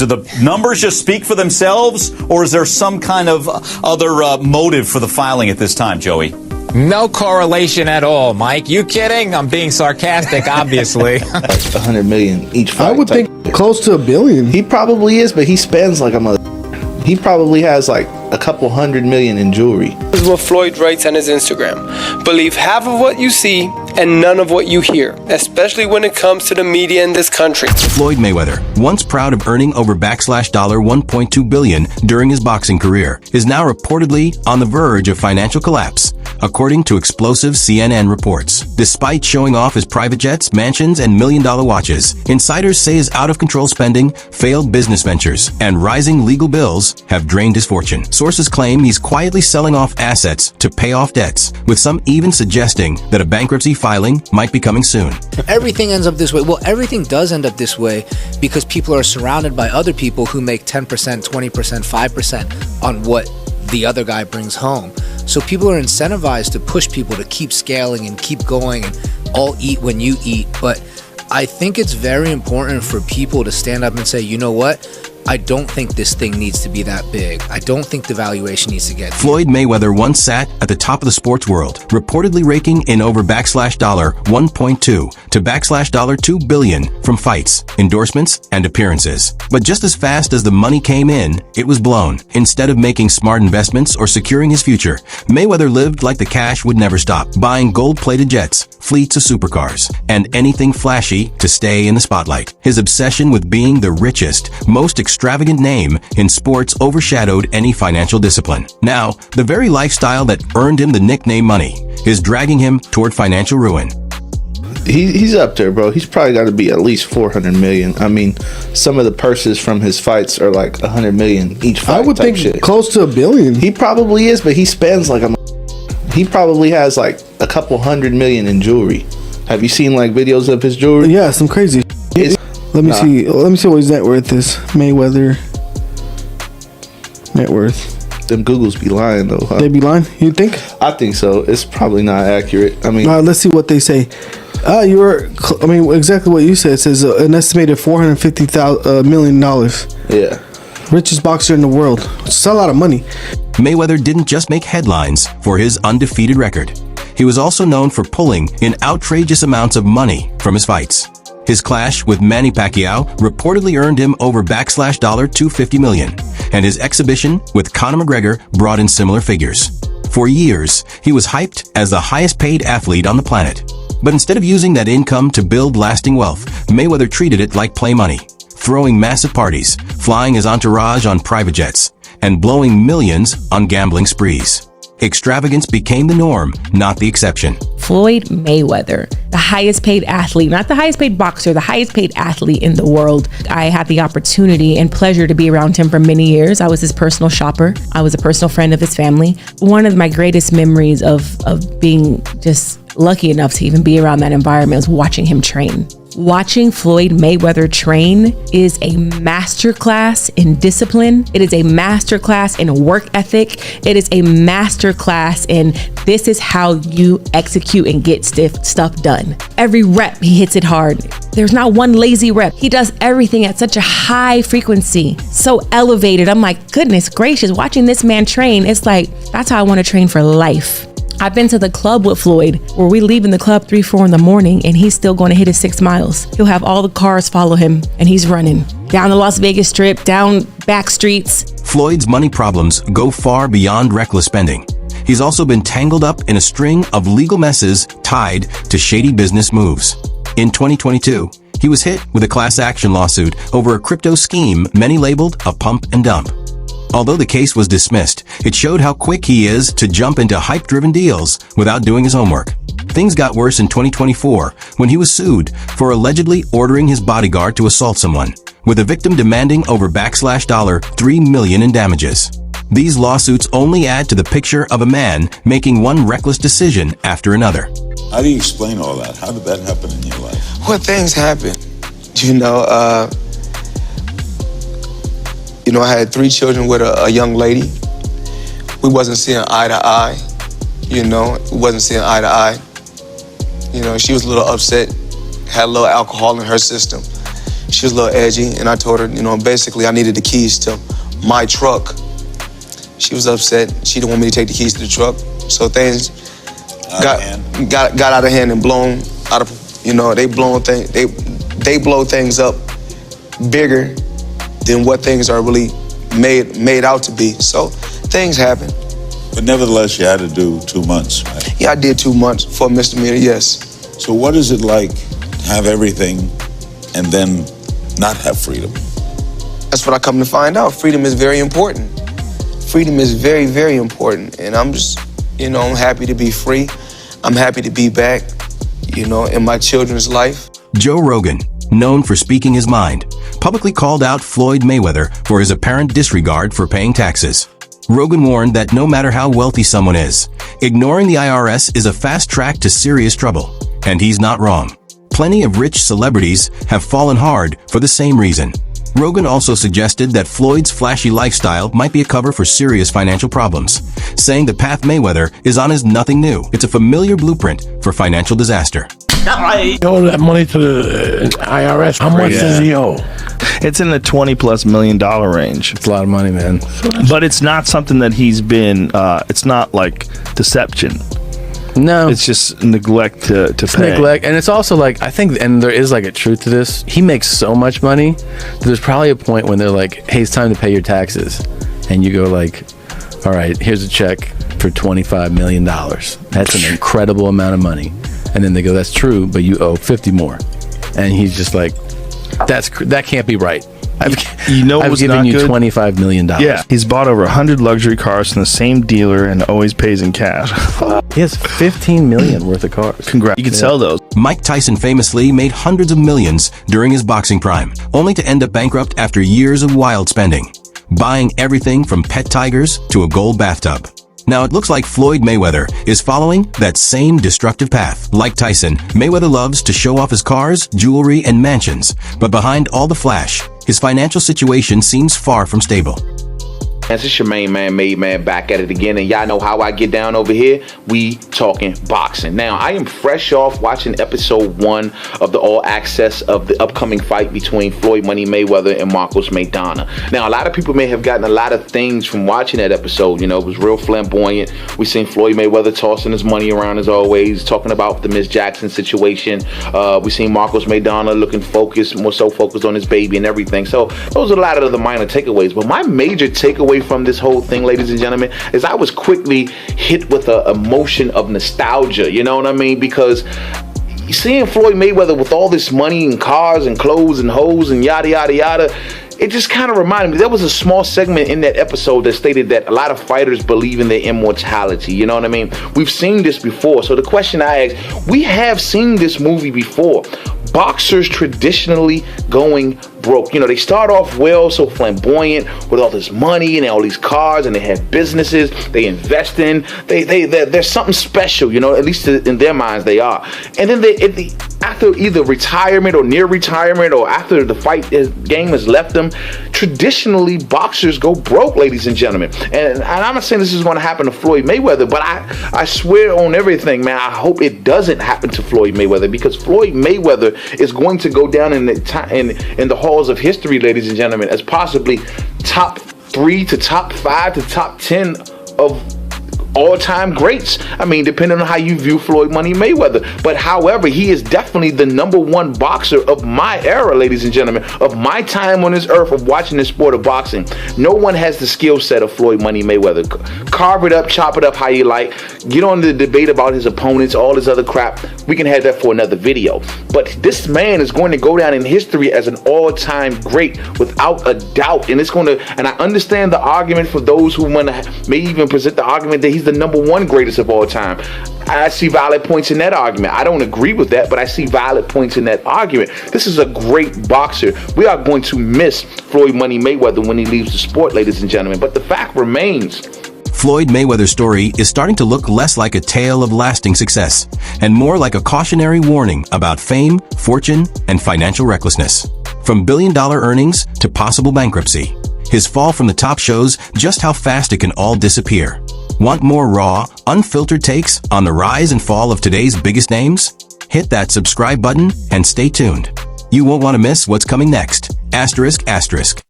Do the numbers just speak for themselves, or is there some kind of other motive for the filing at this time, Joey? No correlation at all, Mike. You kidding? I'm being sarcastic, obviously. Like 100 million each fight. I would think close to $1 billion. He probably is, but he spends like a mother. He probably has like a couple $100 million in jewelry. This is what Floyd writes on his Instagram. Believe half of what you see and none of what you hear, especially when it comes to the media in this country. Floyd Mayweather, once proud of earning over $1.2 billion during his boxing career, is now reportedly on the verge of financial collapse, according to explosive CNN reports. Despite showing off his private jets, mansions, and million-dollar watches, insiders say his out-of-control spending, failed business ventures, and rising legal bills have drained his fortune. Sources claim he's quietly selling off assets to pay off debts, with some even suggesting that a bankruptcy filing might be coming soon. Everything ends up this way. Well, everything does end up this way because people are surrounded by other people who make 10%, 20%, 5% on what the other guy brings home. So people are incentivized to push people to keep scaling and keep going and all eat when you eat. But I think it's very important for people to stand up and say, you know what? I don't think this thing needs to be that big. I don't think the valuation needs to get big. Floyd Mayweather once sat at the top of the sports world, reportedly raking in over $1.2 to $2 billion from fights, endorsements, and appearances. But just as fast as the money came in, it was blown. Instead of making smart investments or securing his future, Mayweather lived like the cash would never stop, buying gold-plated jets, fleets of supercars, and anything flashy to stay in the spotlight. His obsession with being the richest, most extravagant name in sports overshadowed any financial discipline. Now, the very lifestyle that earned him the nickname Money is dragging him toward financial ruin. He's up there, bro. He's probably got to be at least 400 million. I mean, some of the purses from his fights are like 100 million each fight. I would think shit. close to $1 billion. He probably is, but he spends like a. He probably has like a couple $100 million in jewelry. Have you seen like videos of his jewelry? Yeah, some crazy. Let me see. Let me see what his net worth is. Mayweather net worth. Them Googles be lying though. Huh? They be lying? You think? I think so. It's probably not accurate. I mean, let's see what they say. I mean, exactly what you said. It says an estimated $450 million. Yeah. Richest boxer in the world. It's a lot of money. Mayweather didn't just make headlines for his undefeated record. He was also known for pulling in outrageous amounts of money from his fights. His clash with Manny Pacquiao reportedly earned him over $250 million, and his exhibition with Conor McGregor brought in similar figures. For years, he was hyped as the highest-paid athlete on the planet. But instead of using that income to build lasting wealth, Mayweather treated it like play money, throwing massive parties, flying his entourage on private jets, and blowing millions on gambling sprees. Extravagance became the norm, not the exception. Floyd Mayweather, the highest paid athlete, not the highest paid boxer, the highest paid athlete in the world. I had the opportunity and pleasure to be around him for many years. I was his personal shopper. I was a personal friend of his family. One of my greatest memories of being just lucky enough to even be around that environment was watching him train. Watching Floyd Mayweather train is a masterclass in discipline. It is a masterclass in work ethic. It is a masterclass in this is how you execute and get stuff done. Every rep, he hits it hard. There's not one lazy rep. He does everything at such a high frequency, so elevated. I'm like, goodness gracious, watching this man train, it's like, that's how I want to train for life. I've been to the club with Floyd where we leave in the club 3, 4 in the morning and he's still going to hit his 6 miles. He'll have all the cars follow him and he's running down the Las Vegas Strip, down back streets. Floyd's money problems go far beyond reckless spending. He's also been tangled up in a string of legal messes tied to shady business moves. In 2022, he was hit with a class action lawsuit over a crypto scheme many labeled a pump and dump. Although the case was dismissed, it showed how quick he is to jump into hype-driven deals without doing his homework. Things got worse in 2024 when he was sued for allegedly ordering his bodyguard to assault someone, with the victim demanding over $3 million in damages. These lawsuits only add to the picture of a man making one reckless decision after another. How do you explain all that? How did that happen in your life? What things happen? I had 3 children with a young lady. We wasn't seeing eye to eye, we wasn't seeing eye to eye. She was a little upset, had a little alcohol in her system. She was a little edgy, and I told her, you know, basically I needed the keys to my truck. She was upset. She didn't want me to take the keys to the truck. So things got out of hand and blown out of, you know, they blow things up bigger than what things are really made out to be. So things happen. But nevertheless, you had to do 2 months, right? Yeah, I did 2 months for a misdemeanor, yes. So what is it like to have everything and then not have freedom? That's what I come to find out. Freedom is very important. Freedom is very, very important. And I'm just, you know, I'm happy to be free. I'm happy to be back, you know, in my children's life. Joe Rogan, known for speaking his mind, publicly called out Floyd Mayweather for his apparent disregard for paying taxes. Rogan warned that no matter how wealthy someone is, ignoring the IRS is a fast track to serious trouble. And he's not wrong. Plenty of rich celebrities have fallen hard for the same reason. Rogan also suggested that Floyd's flashy lifestyle might be a cover for serious financial problems, saying the path Mayweather is on is nothing new. It's a familiar blueprint for financial disaster. He owed that money to the IRS. How much does he owe? It's in the $20+ million range. It's a lot of money, man. But it's not something that he's been, it's not like deception. No. It's just neglect to it's pay. Neglect. And it's also like, I think, and there is like a truth to this. He makes so much money. There's probably a point when they're like, hey, it's time to pay your taxes. And you go like, all right, here's a check for $25 million. That's an incredible amount of money. And then they go, that's true, but you owe 50 more. And he's just like, that can't be right. I've given you $25 million. Yeah, he's bought over 100 luxury cars from the same dealer and always pays in cash. He has $15 million worth of cars. Congrats. You can sell those. Mike Tyson famously made hundreds of millions during his boxing prime, only to end up bankrupt after years of wild spending, buying everything from pet tigers to a gold bathtub. Now it looks like Floyd Mayweather is following that same destructive path. Like Tyson, Mayweather loves to show off his cars, jewelry, and mansions, but behind all the flash, his financial situation seems far from stable. It's your main man, Made Man, back at it again, and y'all know how I get down over here. We talking boxing. Now, I am fresh off watching episode 1 of the All Access of the upcoming fight between Floyd Money Mayweather and Marcos Maidana. Now, a lot of people may have gotten a lot of things from watching that episode. You know, it was real flamboyant. We seen Floyd Mayweather tossing his money around as always, talking about the Miss Jackson situation. We seen Marcos Maidana looking focused, more so focused on his baby and everything. So those are a lot of the minor takeaways. But my major takeaway from this whole thing, ladies and gentlemen, is I was quickly hit with a emotion of nostalgia, you know what I mean? Because seeing Floyd Mayweather with all this money and cars and clothes and hoes and yada yada yada, it just kind of reminded me. There was a small segment in that episode that stated that a lot of fighters believe in their immortality, you know what I mean? We've seen this before. So the question I ask, we have seen this movie before. Boxers traditionally going broke. You know, they start off well, so flamboyant with all this money and all these cars, and they have businesses they invest in. There's something special, you know, at least in their minds they are. And then after either retirement or near retirement or after the fight game has left them, traditionally boxers go broke, ladies and gentlemen. And I'm not saying this is going to happen to Floyd Mayweather, but I swear on everything, man, I hope it doesn't happen to Floyd Mayweather, because Floyd Mayweather is going to go down in the halls of history, ladies and gentlemen, as possibly top 3 to top 5 to top 10 of all-time greats. I mean, depending on how you view Floyd Money Mayweather. But however, he is definitely the #1 boxer of my era, ladies and gentlemen, of my time on this earth of watching the sport of boxing. No one has the skill set of Floyd Money Mayweather. Carve it up, chop it up how you like. Get on the debate about his opponents, all this other crap. We can have that for another video. But this man is going to go down in history as an all-time great without a doubt. And it's going to, and I understand the argument for those who may even present the argument that he's the #1 greatest of all time. I see valid points in that argument. I don't agree with that, but I see valid points in that argument. This is a great boxer. We are going to miss Floyd Money Mayweather when he leaves the sport, ladies and gentlemen. But the fact remains, Floyd Mayweather's story is starting to look less like a tale of lasting success and more like a cautionary warning about fame, fortune, and financial recklessness. From billion-dollar earnings to possible bankruptcy, his fall from the top shows just how fast it can all disappear. Want more raw, unfiltered takes on the rise and fall of today's biggest names? Hit that subscribe button and stay tuned. You won't want to miss what's coming next. Asterisk, asterisk.